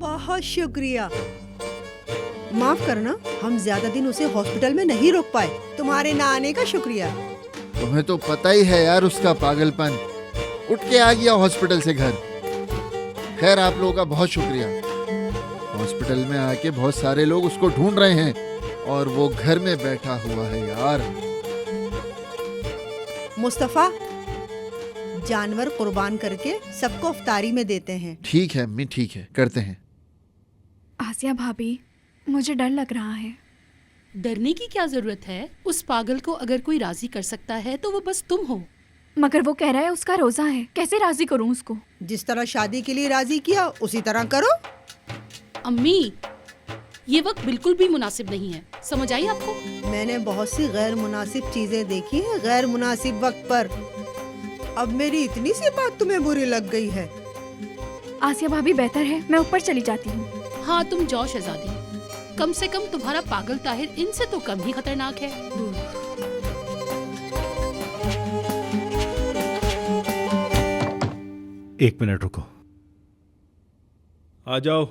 बहुत शुक्रिया। माफ करना, हम ज्यादा दिन उसे हॉस्पिटल में नहीं रोक पाए। तुम्हारे ना आने का शुक्रिया। तुम्हें तो पता ही है यार उसका पागलपन, उठ के आ गया हॉस्पिटल से घर। खैर आप लोगों का बहुत शुक्रिया। हॉस्पिटल में आके बहुत सारे लोग उसको ढूंढ रहे हैं और वो घर में बैठा हुआ है यार। मुस्तफा, जानवर कुर्बान करके सबको इफ्तारी में देते हैं। ठीक है अम्मी, ठीक है, करते हैं। आसिया भाभी, मुझे डर लग रहा है। डरने की क्या जरूरत है? उस पागल को अगर कोई राजी कर सकता है तो वो बस तुम हो। मगर वो कह रहा है उसका रोजा है, कैसे राजी करूं उसको? जिस तरह शादी के लिए राजी किया उसी तरह करो। अम्मी, ये वक्त बिल्कुल भी मुनासिब नहीं है, समझ आई आपको? मैंने बहुत सी गैर मुनासिब चीजें देखी हैं गैर मुनासिब वक्त पर। अब मेरी इतनी सी बात तुम्हें बुरी लग गई है? आसिया भाभी, बेहतर है मैं ऊपर चली जाती हूँ। हाँ तुम जाओ शहजादी, कम से कम तुम्हारा पागल ताहिर इनसे तो कम ही खतरनाक है। एक मिनट रुको, आ जाओ।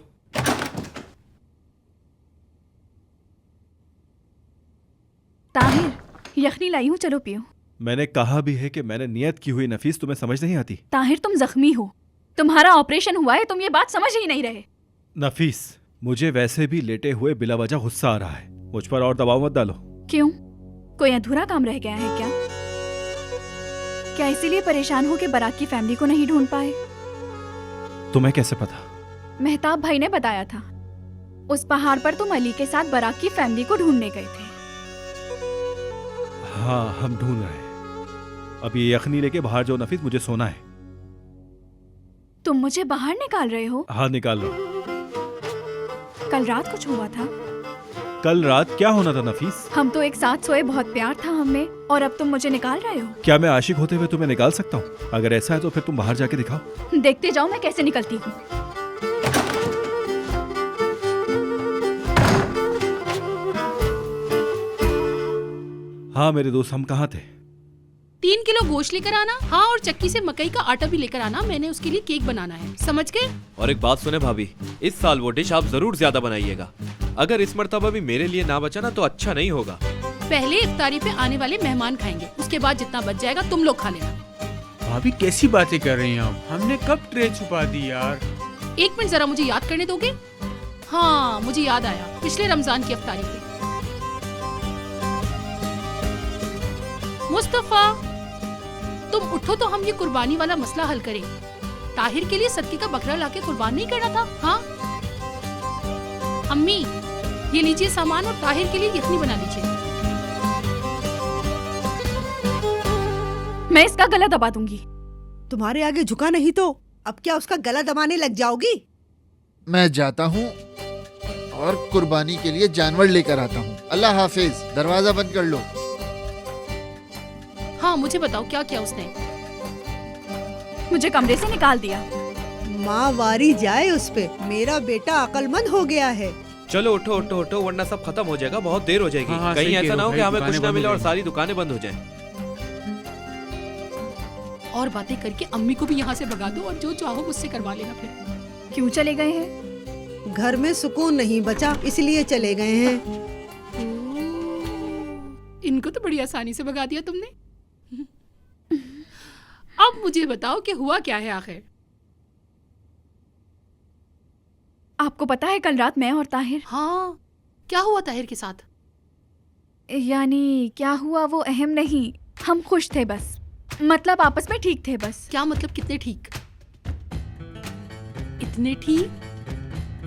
ताहिर, यखनी लाई हूँ, चलो पियो। मैंने कहा भी है कि मैंने नियत की हुई। नफीस, तुम्हें समझ नहीं आती? ताहिर, तुम जख्मी हो, तुम्हारा ऑपरेशन हुआ है, तुम ये बात समझ ही नहीं रहे। नफीस, मुझे वैसे भी लेटे हुए बिला वजह गुस्सा आ रहा है, मुझ पर और दबाव मत डालो। क्यों, कोई अधूरा काम रह गया है क्या? क्या इसीलिए परेशान हो कि बारात की फैमिली को नहीं ढूंढ पाए? तुम्हें कैसे पता? मेहताब भाई ने बताया था। उस पहाड़ पर तुम अली के साथ बारात की फैमिली को ढूंढने गए थे। हाँ, हम ढूंढ रहे हैं। अब ये यखनी लेके बाहर जाओ नफीस, मुझे सोना है। तुम मुझे बाहर निकाल रहे हो? हाँ, निकाल लो। कल रात कुछ हुआ था? कल रात क्या होना था नफीस? हम तो एक साथ सोए, बहुत प्यार था हमें, और अब तुम मुझे निकाल रहे हो। क्या मैं आशिक होते हुए तुम्हें निकाल सकता हूँ? अगर ऐसा है तो फिर तुम बाहर जाके दिखाओ। देखते जाओ मैं कैसे निकलती हूँ। हाँ मेरे दोस्त, हम कहाँ थे? 3 किलो गोश्त लेकर आना, हाँ, और चक्की से मकई का आटा भी लेकर आना, मैंने उसके लिए केक बनाना है, समझ गए? और एक बात सुने भाभी, इस साल वो डिश आप जरूर ज्यादा बनाइएगा। अगर इस मर्तबा भी मेरे लिए ना बचा ना तो अच्छा नहीं होगा। पहले इफ्तारी पे आने वाले मेहमान खाएंगे, उसके बाद जितना बच जाएगा तुम लोग खा लेना। भाभी कैसी बातें कर रही हैं आप? हमने कब ट्रे छुपा दी यार। 1 मिनट जरा मुझे याद करने दोगे? हाँ मुझे याद आया, पिछले रमजान की इफ्तारी पे मुस्तफा, तुम उठो तो हम ये कुर्बानी वाला मसला हल करें। ताहिर के लिए सदके का बकरा लाके कुर्बान नहीं करना था? हाँ अम्मी, ये लीजिए सामान और ताहिर के लिए यखनी बना लीजिए। मैं इसका गला दबा दूंगी। तुम्हारे आगे झुका नहीं तो अब क्या उसका गला दबाने लग जाओगी? मैं जाता हूँ और कुर्बानी के लिए जानवर लेकर आता हूँ। अल्लाह हाफिज, दरवाजा बंद कर लो। हाँ मुझे बताओ क्या किया उसने? मुझे कमरे से निकाल दिया। माँ वारी जाए उस पे, मेरा बेटा अक्लमंद हो गया है। चलो उठो उठो उठो, वरना सब खत्म हो जाएगा, बहुत देर हो जाएगी। हाँ, कहीं सही ऐसा कह ना रहे हो हो कि भाई, हमें कुछ दुकानें ना बंद मिले हो और जाएं। सारी दुकानें बंद हो जाएं। और बातें करके अम्मी को भी यहाँ से भगा दो और जो चाहो मुझसे करवा लेना। फिर क्यों चले गए हैं? घर में सुकून नहीं बचा इसलिए चले गए हैं। इनको तो बड़ी आसानी से भगा दिया तुमने। अब मुझे बताओ कि हुआ क्या है आखिर? आपको पता है कल रात मैं और ताहिर, हाँ, क्या हुआ ताहिर के साथ? यानी क्या हुआ वो अहम नहीं, हम खुश थे बस, मतलब आपस में ठीक थे बस। क्या मतलब कितने ठीक? इतने ठीक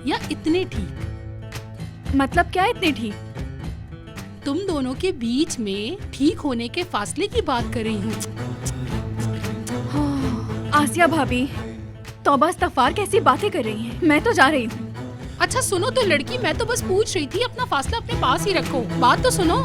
या इतने ठीक? मतलब क्या इतने ठीक? तुम दोनों के बीच में ठीक होने के फासले की बात कर रही हूँ। आसिया भाभी, तौबा इस्तगफार, कैसी बातें कर रही हैं? मैं तो जा रही हूँ। अच्छा सुनो तो लड़की, मैं तो बस पूछ रही थी, अपना फासला अपने पास ही रखो, बात तो सुनो।